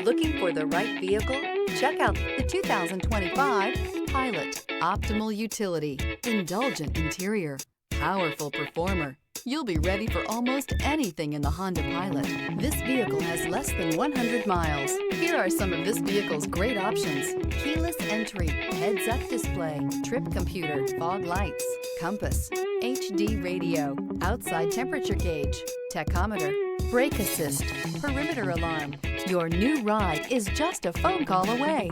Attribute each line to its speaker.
Speaker 1: Looking for the right vehicle? Check out the 2025 Pilot. Optimal utility, indulgent interior, powerful performer. You'll be ready for almost anything in the Honda Pilot. This vehicle has less than 100 miles. Here are some of this vehicle's great options: keyless entry, heads-up display, trip computer, fog lights, compass, HD radio, outside temperature gauge, tachometer, brake assist, perimeter alarm. Your new ride is just a phone call away.